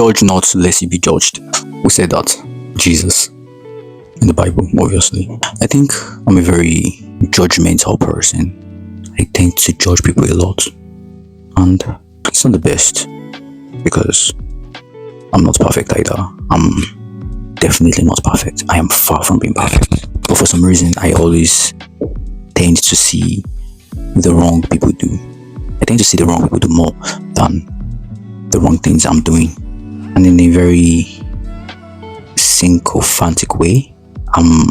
Judge not lest you be judged. Who said that? Jesus. In the Bible, obviously. I think I'm a very judgmental person. I tend to judge people a lot. And it's not the best. Because I'm not perfect either. I'm definitely not perfect. I am far from being perfect. But for some reason, I always tend to see the wrong people do. I tend to see the wrong people do more than the wrong things I'm doing. And in a very sycophantic way, I'm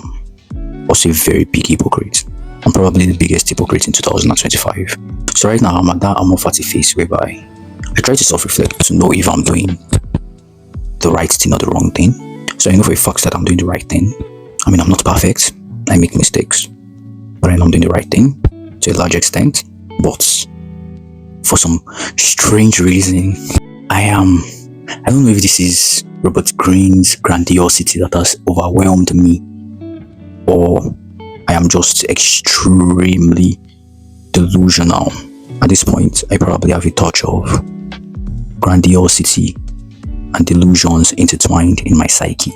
also a very big hypocrite. I'm probably the biggest hypocrite in 2025. So right now, I'm at that amorphati phase whereby I try to self-reflect to know if I'm doing the right thing or the wrong thing. So I know for a fact that I'm doing the right thing. I mean, I'm not perfect. I make mistakes. But I know I'm doing the right thing to a large extent. But for some strange reason, I don't know if this is Robert Greene's grandiosity that has overwhelmed me, or I am just extremely delusional. At this point, I probably have a touch of grandiosity and delusions intertwined in my psyche.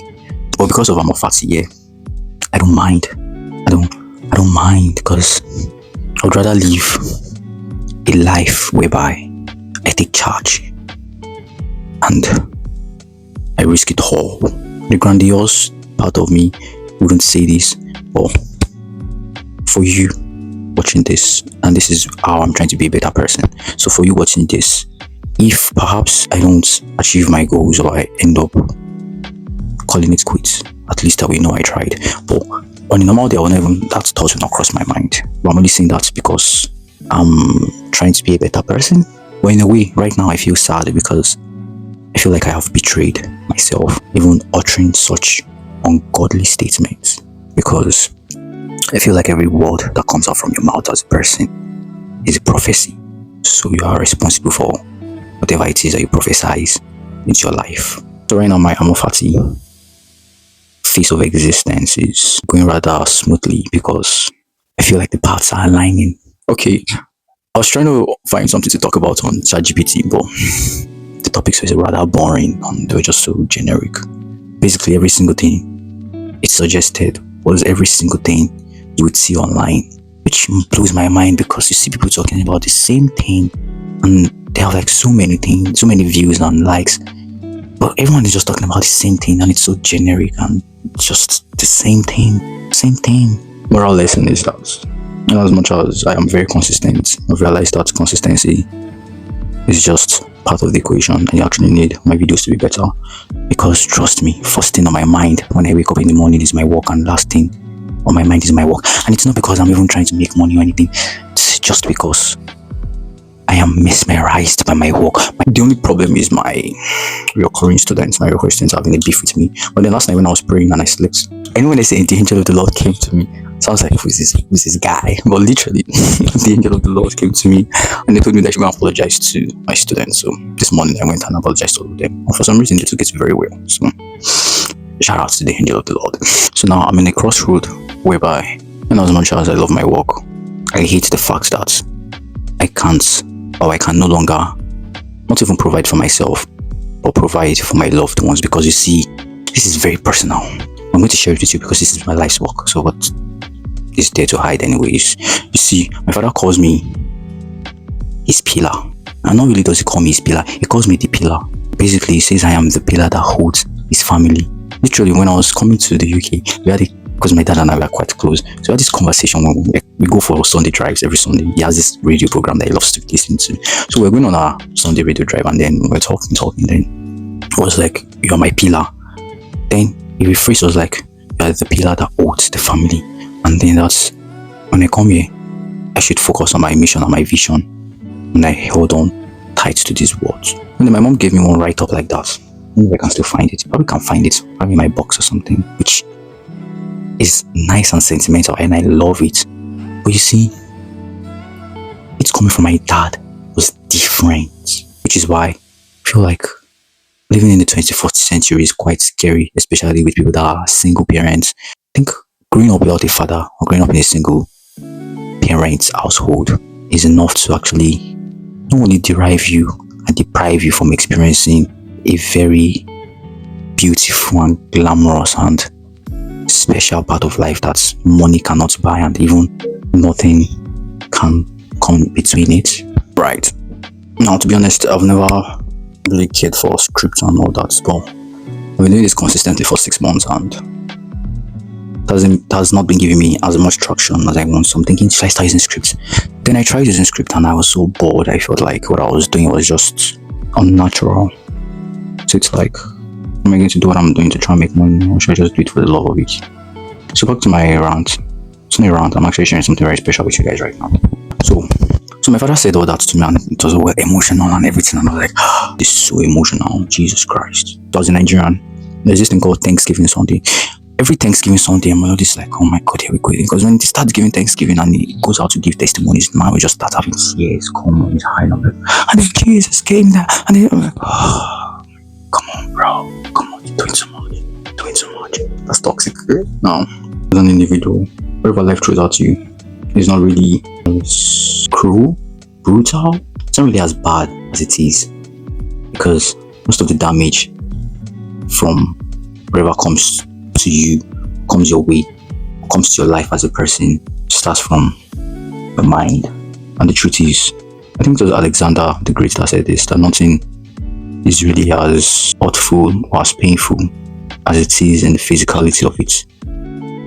But because of amorphati, yeah, I don't mind. I don't mind, because I would rather live a life whereby I take charge and I risk it all. The grandiose part of me wouldn't say this, but for you watching this, and this is how I'm trying to be a better person. So for you watching this, if perhaps I don't achieve my goals or I end up calling it quits, at least I will know I tried. But on a normal day, that thought will not cross my mind. But I'm only saying that because I'm trying to be a better person. But in a way, right now I feel sad because I feel like I have betrayed myself, even uttering such ungodly statements, because I feel like every word that comes out from your mouth as a person is a prophecy. So you are responsible for whatever it is that you prophesize into your life. So right now, my amorphati phase of existence is going rather smoothly because I feel like the paths are aligning. Okay, I was trying to find something to talk about on ChatGPT, but the topics were rather boring and they were just so generic. Basically, every single thing it suggested was every single thing you would see online, which blows my mind because you see people talking about the same thing and they have like so many things, so many views and likes, but everyone is just talking about the same thing and it's so generic and just the same thing. Moral lesson is that, and as much as I am very consistent, I've realized that consistency is just part of the equation and you actually need my videos to be better, because trust me, first thing on my mind when I wake up in the morning is my work, and last thing on my mind is my work. And it's not because I'm even trying to make money or anything, it's just because I am mesmerized by my work. The only problem is my recurring students having a beef with me. But then last night when I was praying and I slept, and when they say the angel of the Lord came to me, so I was like, who's this guy? But literally, the angel of the Lord came to me and they told me that I should go and apologize to my students. So this morning I went and apologized to all of them. And for some reason they took it very well. So shout out to the angel of the Lord. So now I'm in a crossroad whereby, and as much as I love my work, I hate the fact that I can't, or I can no longer not even provide for myself, but provide for my loved ones. Because you see, this is very personal. I'm going to share it with you because this is my life's work. So what is there to hide anyways? You see, my father calls me his pillar. And not really does he call me his pillar, he calls me the pillar. Basically, he says I am the pillar that holds his family. Literally, when I was coming to the UK, we had because my dad and I were quite close, so we had this conversation when we go for Sunday drives every Sunday. He has this radio program that he loves to listen to. So we're going on our Sunday radio drive, and then we're talking. Then I was like, "You're my pillar." Then he rephrased, was like, "You're the pillar that holds the family." And then that's when I come here, I should focus on my mission and my vision. And I held on tight to these words. And then my mom gave me one write-up like that. Maybe I can still find it. Probably can find it. Probably in my box or something, which is nice and sentimental, and I love it. But you see, it's coming from my dad. It was different, which is why I feel like living in the 21st century is quite scary, especially with people that are single parents. I think growing up without a father or growing up in a single parent's household is enough to actually not only deprive you from experiencing a very beautiful and glamorous and special part of life that money cannot buy, and even nothing can come between it. Right. Now, to be honest, I've never really cared for script and all that, but I've been doing this consistently for 6 months, and it has not been giving me as much traction as I want. So I'm thinking, should I start using script? Then I tried using script and I was so bored. I felt like what I was doing was just unnatural. So it's like, am I going to do what I'm doing to try and make money, or should I just do it for the love of it? So back to my rant. It's not a rant, I'm actually sharing something very special with you guys right now. So my father said all that to me, and it was all emotional and everything, and I was like, this is so emotional, Jesus Christ. I was in Nigerian. There's this thing called Thanksgiving Sunday. Every Thanksgiving Sunday, I'm always like, oh my God, here we go. Because when it starts giving Thanksgiving and he goes out to give testimonies, man, we just start having tears come on his high number. And then Jesus came there, and then I'm like, oh, come on, bro, come on, you're doing so much, That's toxic. Now, as an individual, whatever life throws at you is not really cruel, brutal. It's not really as bad as it is, because most of the damage from whatever comes to you, comes your way, comes to your life as a person, starts from the mind. And the truth is, I think it was Alexander the Great that said this, that nothing is really as hurtful or as painful as it is in the physicality of it.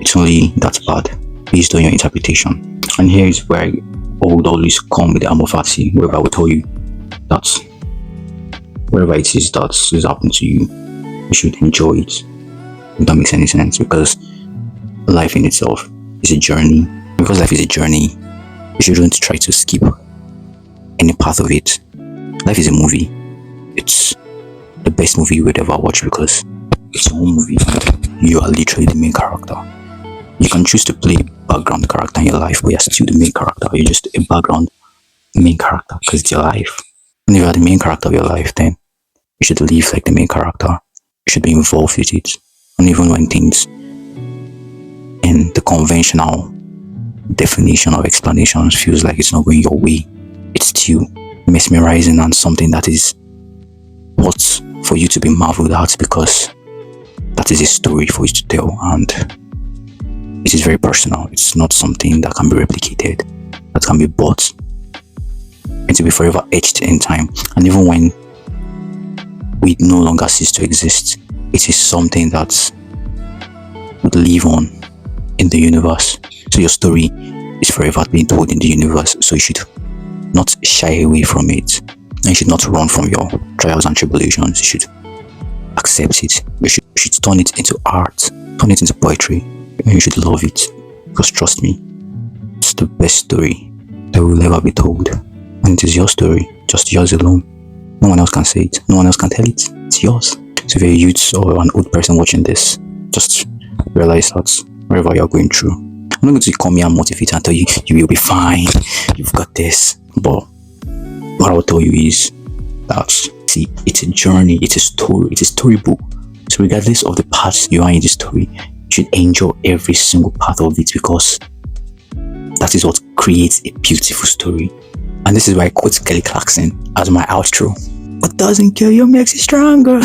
It's only that bad based on your interpretation. And here is where I would always come with the amorphacy, wherever I would tell you that whatever it is that is happening to you, you should enjoy it. If that makes any sense, because life in itself is a journey. Because life is a journey, you shouldn't try to skip any part of it. Life is a movie. It's the best movie you would ever watch, because it's your own movie and you are literally the main character. You can choose to play background character in your life, but you're still the main character. You're just a background main character because it's your life. And if you're the main character of your life, then you should live like the main character. You should be involved with it. And even when things in the conventional definition of explanations feels like it's not going your way, it's still mesmerizing and something that is what for you to be marveled at, because that is a story for you to tell, and it is very personal. It's not something that can be replicated, that can be bought, and to be forever etched in time. And even when we no longer cease to exist, it is something that would live on in the universe. So your story is forever being told in the universe. So you should not shy away from it. And you should not run from your trials and tribulations. You should accept it. You should turn it into art, turn it into poetry. And you should love it. Because trust me, it's the best story that will ever be told. And it is your story, just yours alone. No one else can say it. No one else can tell it. It's yours. So if you're a youth or an old person watching this, just realize that wherever you're going through, I'm not going to come here and motivate and tell you, you will be fine, you've got this. But what I'll tell you is that, see, it's a journey, it's a story, it's a storybook. So regardless of the parts you are in the story, you should enjoy every single part of it, because that is what creates a beautiful story. And this is why I quote Kelly Clarkson as my outro. What doesn't kill you makes you stronger.